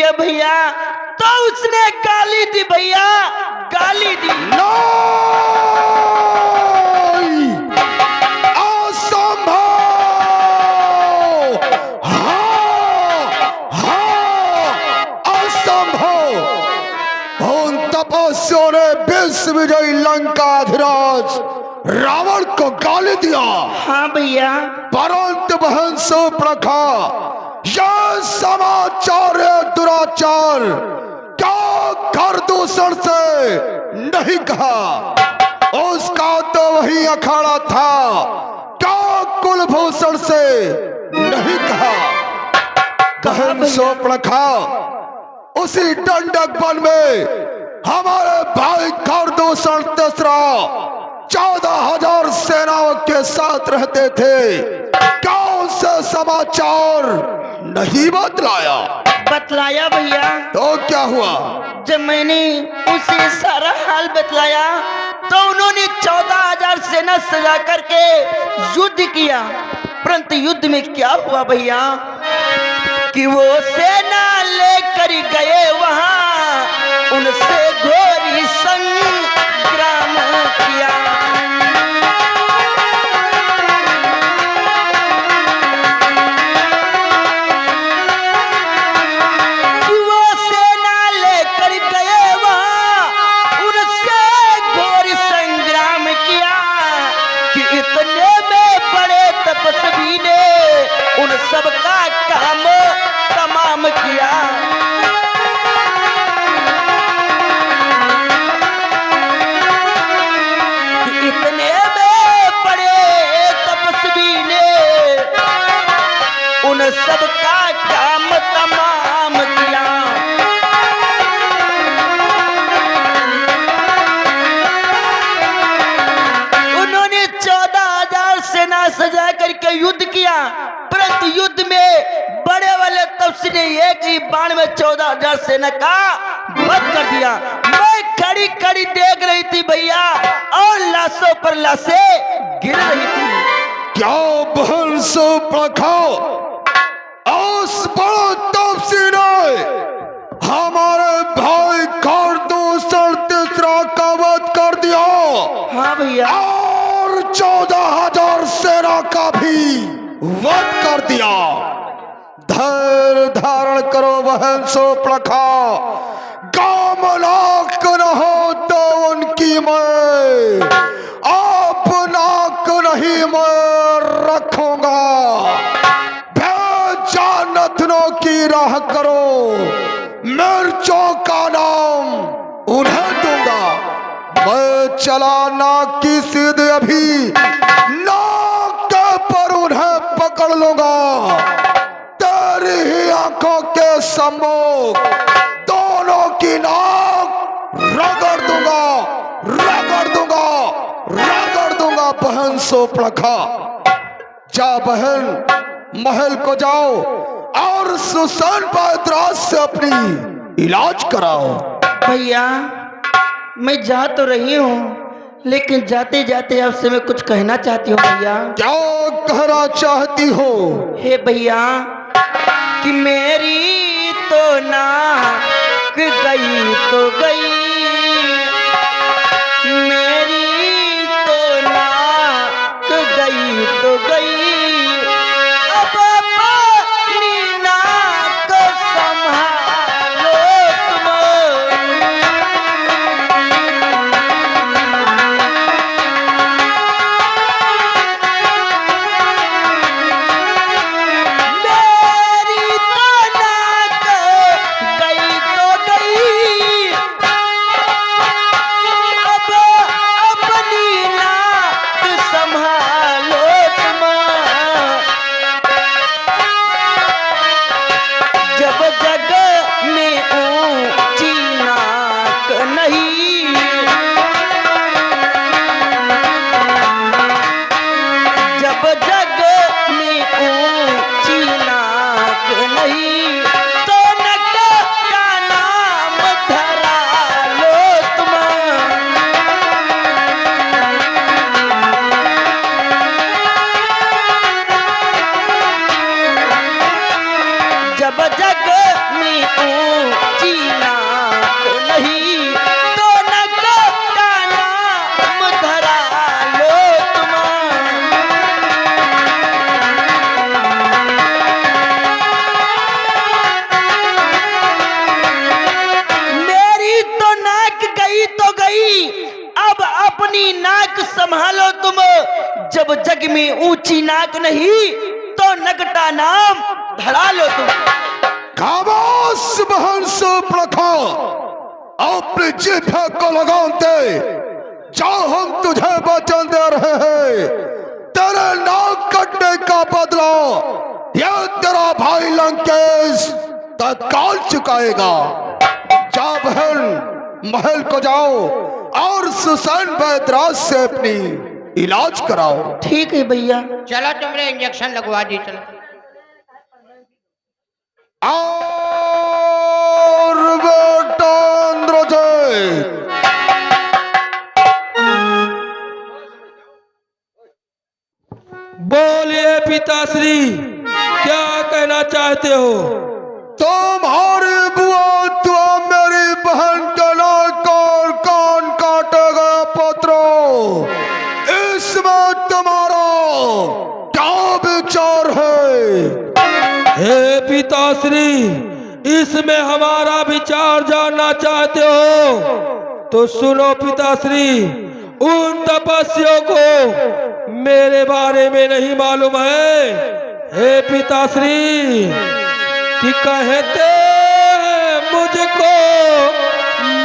लिए भैया तो उसने गाली दी भैया, गाली दी। असंभव। असंभव। उन तपस्वियों ने विश्व विजयी लंकाधिराज रावण को गाली दिया। हाँ भैया। परंतु बहन शूर्पणखा यह समाचार दुराचार क्या घर दूषण से नहीं कहा, उसका तो वही अखाड़ा था, क्या कुलभूषण से नहीं कहा। बहन शूर्पणखा उसी दंडक वन में हमारे भाई खरदूषण तीसरा 14,000 सेनाओं के साथ रहते थे, क्या उनसे समाचार नहीं बतलाया? बतलाया भैया। तो क्या हुआ? जब मैंने उसे सारा हाल बतलाया तो उन्होंने 14,000 सेना सजा करके युद्ध किया, परंतु युद्ध में क्या हुआ भैया कि वो सेना लेकर गए वहां, उनसे घोरी संग्राम किया। कि वो सेना लेकर गए वहां, उनसे घोरी संग्राम किया कि इतने में बड़े तपस्वी ने उन सबका काम तमाम किया। कि इतने में बड़े तपस्वी ने उन सबका काम तमाम किया। उन्होंने 14,000 सेना सजा करके युद्ध किया, परंतु युद्ध में बड़े वाले तपस्वी ने एक ही बाण में 14,000 सेना का वध कर दिया। मैं खड़ी खड़ी देख रही थी भैया, और लाशों पर लाशें गिर रही थी। क्या बहन शूर्पणखा उस बड़े तपस्वी ने हमारे भाई खरदूषण तीसरा का वध कर दिया? हाँ भैया। और 14,000 सेना का भी वध कर दिया। धैर्य धारण करो बहन शूर्पणखा, कामनाक न हो तो उनकी मैं अपनाक नहीं मैं रखूंगा। भेजानतनों की राह करो, मिर्चों का नाम उन्हें दूंगा। मैं चला नाक की सीध अभी नाक के पर उन्हें पकड़ लूंगा। तेरी ही आंखों के सम्मुख दोनों की नाक रगड़ दूंगा, रगड़ दूंगा, रगड़ दूंगा। बहन शूर्पणखा जा बहन, महल को जाओ और सुसन पायतराज से अपनी इलाज कराओ। भैया मैं जा तो रही हूँ, लेकिन जाते जाते आपसे मैं कुछ कहना चाहती हूँ भैया। क्या कहना चाहती हो? हे भैया कि मेरी तो नाक गई तो गई, मेरी तो नाक गई तो गई, अब अपनी नाक संभालो तुम। मेरी तो नाक गई तो गई, भाई अब अपनी नाक संभालो तुम। जब जग में ऊंची नाक नहीं तो नगटा नाम धड़ा लो तुम। खामोश बहन से प्रखा, अपनी जीभ को लगाम दे। जाओ, हम तुझे वचन दे रहे हैं, तेरे नाक कटने का बदला यह तेरा भाई लंकेश तत्काल चुकाएगा। जा बहन, महल को जाओ और सुसैन बैदराज से अपनी इलाज कराओ। ठीक है भैया। चलो तुमने इंजेक्शन लगवा दी। चलो और बेटा इंद्रजीत, बोलिए पिताश्री, क्या कहना चाहते हो? तुम्हारी बुआ तो मेरी बहन के नाक और कान काटेगा पुत्रों। इसमें तुम्हारा क्या विचार है? हे पिताश्री, इसमें हमारा विचार जानना चाहते हो तो सुनो पिताश्री। उन तपस्वियों को मेरे बारे में नहीं मालूम है। हे पिताश्री, कि कहते हैं मुझको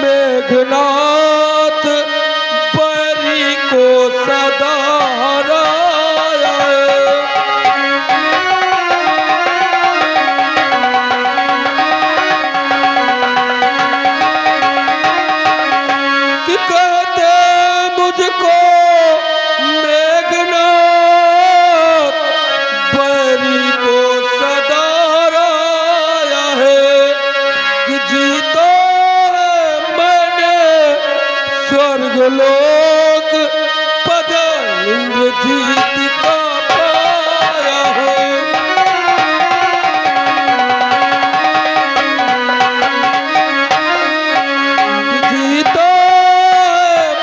मेघनाथ बैरी को सदा हराया है। कि कहते मुझको मेघनाथ बैरी को सदा हराया है। कि जीता है मैंने स्वर्गलोक पद इंद्रजीत का पाया है। जीता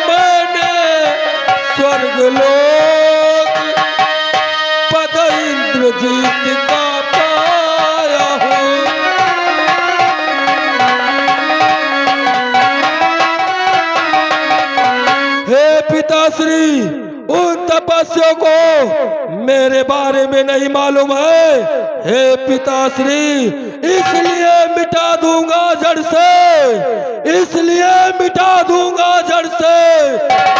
मैंने स्वर्गलोक पद इंद्रजीत का पाया हूँ। हे पिताश्री, उन तपस्वियों को मेरे बारे में नहीं मालूम है। हे पिताश्री, इसलिए मिटा दूंगा जड़ से, इसलिए मिटा दूंगा जड़ से।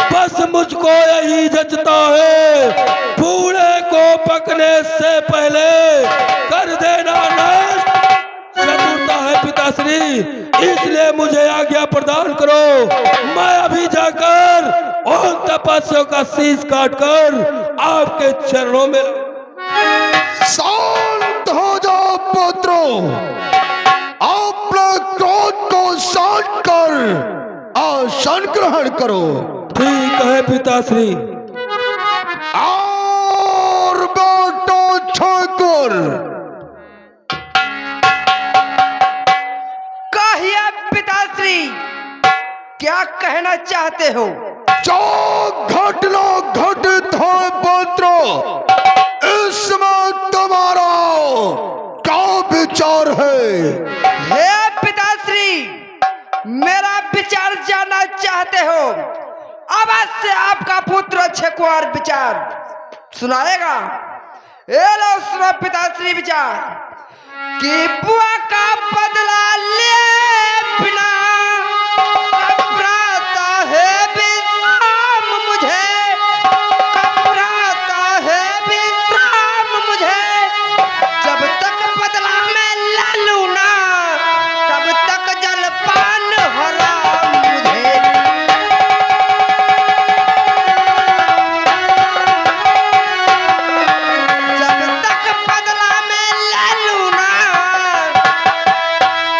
बस मुझको यही जचता है, बूढ़े को पकने से पहले कर देना नष्ट। चतुरता है पिताश्री, इसलिए मुझे आज्ञा प्रदान करो। मैं अभी जाकर उन तपस्वियों का शीश काटकर आपके चरणों में। शांत हो जाओ पुत्रों, अपने क्रोध को शांत कर आसन ग्रहण करो। ठीक है पिताश्री। और बेटा ठाकुर, कहिए पिताश्री, क्या कहना चाहते हो? जो घटना घटित हो पुत्रों, इसमें तुम्हारा क्या विचार है? हे पिताश्री, मेरा विचार जानना चाहते हो? अवश्य आपका पुत्र छकुआर विचार सुनाएगा। ये लो सुनो पिताश्री विचार कि बुआ का बदला ले बिना घबराता है विश्राम मुझे, घबराता है विश्राम मुझे। जब तक बदला मैं ले लूं ना, तब तक जलपान हराम मुझे। जब तक बदला मैं ले लूं ना,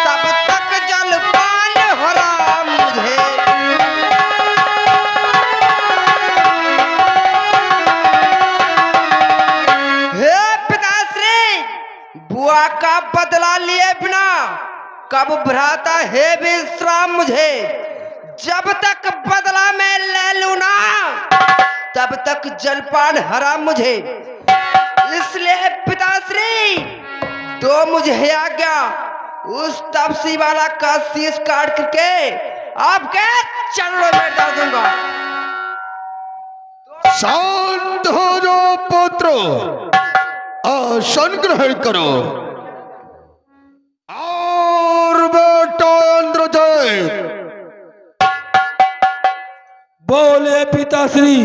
तब तक जलपान हराम मुझे। हे पिताश्री, बुआ का बदला लिए बिना कब भ्राता है विश्राम मुझे। जब तक बदला मैं ले लूं ना, तब तक जलपान हराम मुझे। इसलिए पिताश्री, तो मुझे आज्ञा उस तपसी वाला का शीश काट करके आपके चरणों में डाल दूंगा। शांत हो जाओ पुत्र, आसन ग्रहण करो। और बेटा इंद्रजीत, बोले पिताश्री,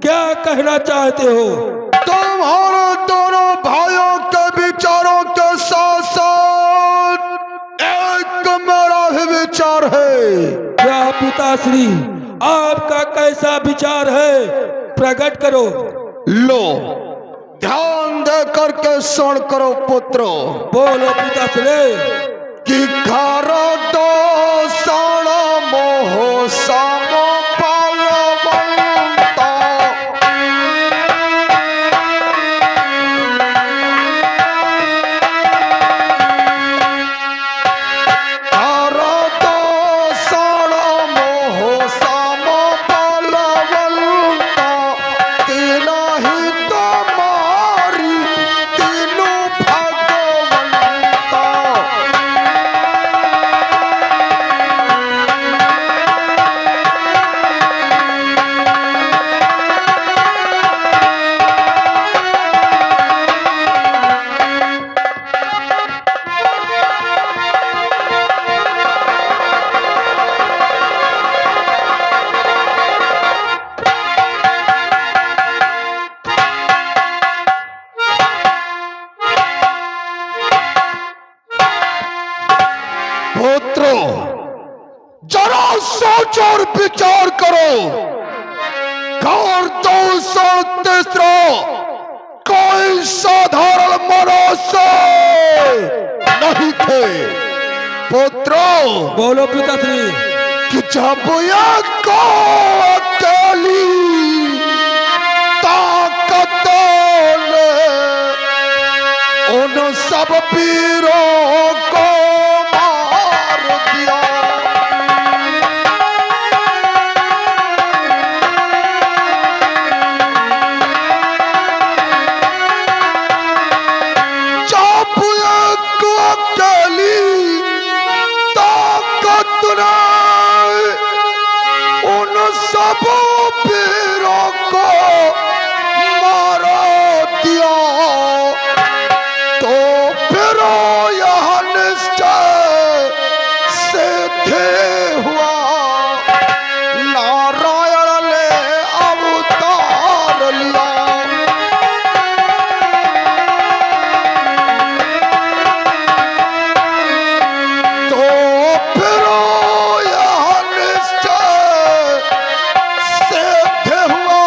क्या कहना चाहते हो? तुम्हारे दोनों भाइयों के विचारों के साथ साथ एक मेरा भी विचार है। क्या पिताश्री, आपका कैसा विचार है? प्रकट करो। लो, ध्यान दे करके सुन करो पुत्रो। बोलो पिताश्री। कि घर दो सण मोह सम फलवंता, घर दो सण मोह सम फलवंता, तीनहि तुम्हारी तीनों भगवंता। पुत्रों, जरा सोच और विचार करो। और दूसरा तीसरा कोई साधारण मनुष्य नहीं थे पुत्रों। बोलो पिताश्री। कि जब एक अकेली ताकत ने उन सब वीरों को मार दिया, जब एक अकेली ताकत ने उन सब वीरों को मार दिया, तो फिर यह निश्चय सिद्ध हुआ, नारायण ने अवतार लिया। तो फिर यह निश्चय सिद्ध हुआ,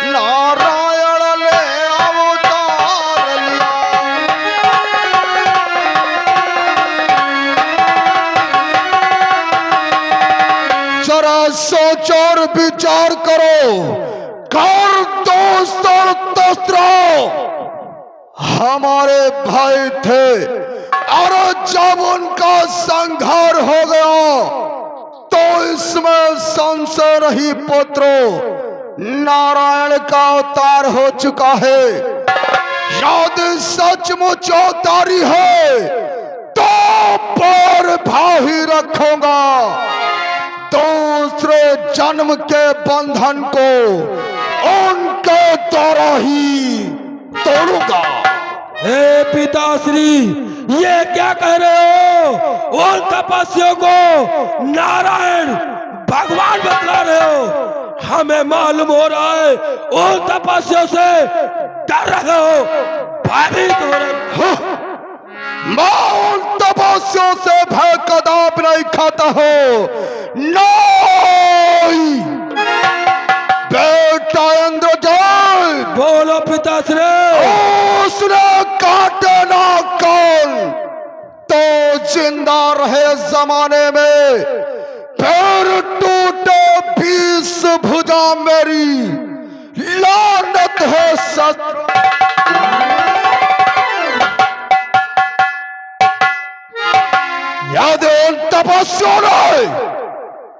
नारायण ने अवतार लिया। जरा सोच और विचार करो। कर दोस्त और तस्त्रों हमारे भाई थे, और जब उनका संहार हो गया तो इसमें संशय नहीं पुत्रों, नारायण का अवतार हो चुका है। यदि सचमुच अवतारी है तो पर भाव ही रखूंगा, दूसरे जन्म के बंधन को उनके द्वारा ही तोड़ूंगा। हे पिताश्री, ये क्या कह रहे हो? उन तपस्वियों को नारायण भगवान बतला रहे हो? हमें मालूम हो रहा है उन तपस्वियों से डर रहे हो, भयभीत हो रहे हो। मैं उन तपस्वियों से भय कदापि नहीं खाता हूँ। नहीं बेटा इंद्रजीत, बोलो पिताश्री। उसने काटे ना कौन तो जिंदा रहे जमाने में, फिर टूटे 20 भुजा मेरी, लानत है शत्रु। यदि उन तपस्वियों ने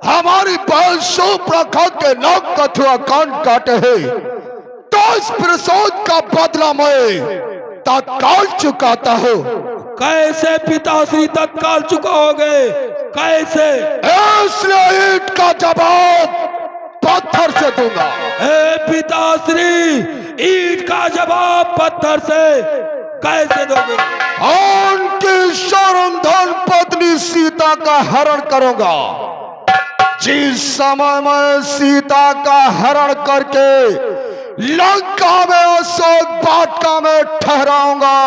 हमारी बहन सुप्रखा के नाक कथुआ कान काटे हैं, तो इस प्रसोद का बदला मैं तत्काल चुकाता हूं। कैसे पिताश्री तत्काल चुकाओगे, कैसे? इसलिए ईंट का जवाब पत्थर से दूंगा। हे पिताश्री, ईंट का जवाब पत्थर से कैसे दोगे? उनकी शरणधन पत्नी सीता का हरण करूंगा। जिस समय मैं सीता का हरण करके लंका में अशोक वाटिका में ठहराऊंगा,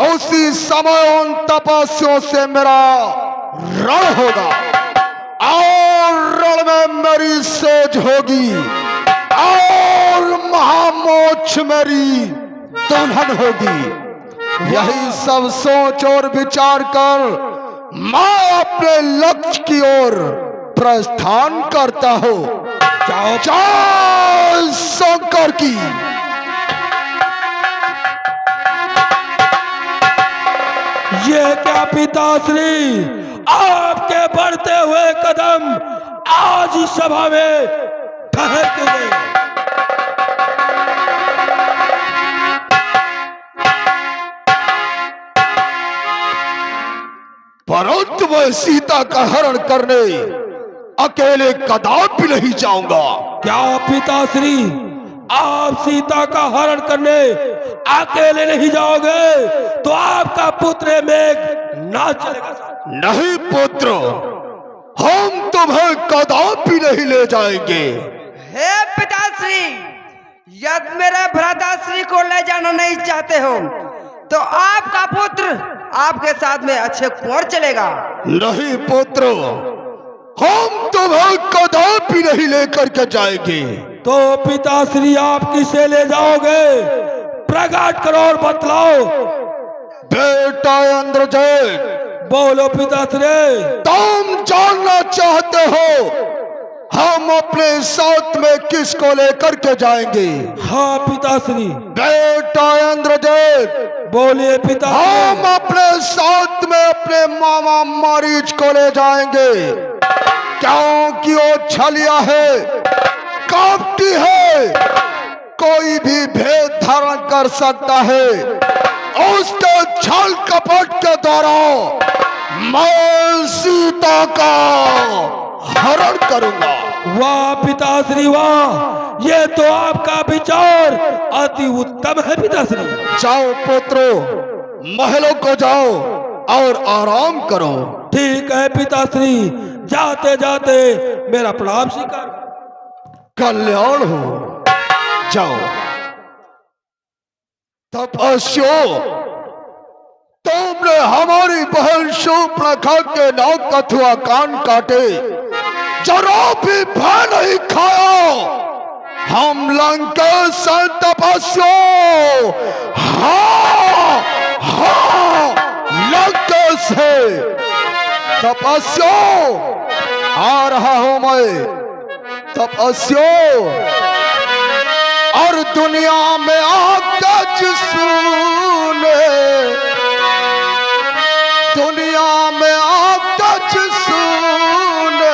उसी समय उन तपस्वियों से मेरा रण होगा और रण में मेरी सेज होगी और महामोक्ष मेरी दुल्हन होगी। यही सब सोच और विचार कर मैं अपने लक्ष्य की ओर प्रस्थान करता हूँ। जाओ जय शंकर की। ये क्या पिताश्री, आपके बढ़ते हुए कदम आज इस सभा में ठहर क्यों गए? परंतु मैं सीता का हरण करने अकेले कदापि नहीं जाऊंगा। क्या पिताश्री, आप सीता का हरण करने अकेले नहीं जाओगे तो आपका पुत्र मेघ ना चलेगा? नहीं पुत्र, हम तुम्हें कदापि नहीं ले जाएंगे। हे पिताश्री, यदि मेरे भ्राताश्री को ले जाना नहीं चाहते हो तो आपका पुत्र आपके साथ में अच्छे कुंवर चलेगा। नहीं पुत्र, हम तुम्हें कदापि नहीं लेकर के जाएंगे। तो पिताश्री, आप किसे ले जाओगे? प्रकट करो और बतलाओ। बेटा इंद्रजीत, बोलो पिताश्री। तुम जानना चाहते हो हम अपने साथ में किसको लेकर के जाएंगे? हाँ पिताश्री। बेटा इंद्रजीत, बोलिए पिताश्री। हम अपने साथ में अपने मामा मारीच को ले जाएंगे, क्योंकि वो छलिया है, कपटी है, कोई भी भेद धारण कर सकता है। उसके छल कपट के द्वारा मैं सीता का हरण करूंगा। वाह पिताश्री वाह, ये तो आपका विचार अति उत्तम है पिताश्री। जाओ पुत्रो, महलों को जाओ और आराम करो। ठीक है पिताश्री, जाते जाते मेरा प्रणाम स्वीकार। कल्याण हो। जाओ। तपस्यो, तुमने हमारी बहन शूर्पणखा के नाक कथुआ कान काटे, जरा भी भय नहीं खाया। हम लंकेश हैं तपस्यो। हाँ हाँ, लंकेश है तपस्यो। आ रहा हूं मैं तपस्यो, और दुनिया में आका जिसने, दुनिया में आका जिसने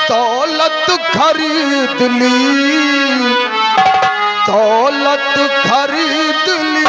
दौलत खरीद ली, दौलत खरीद ली।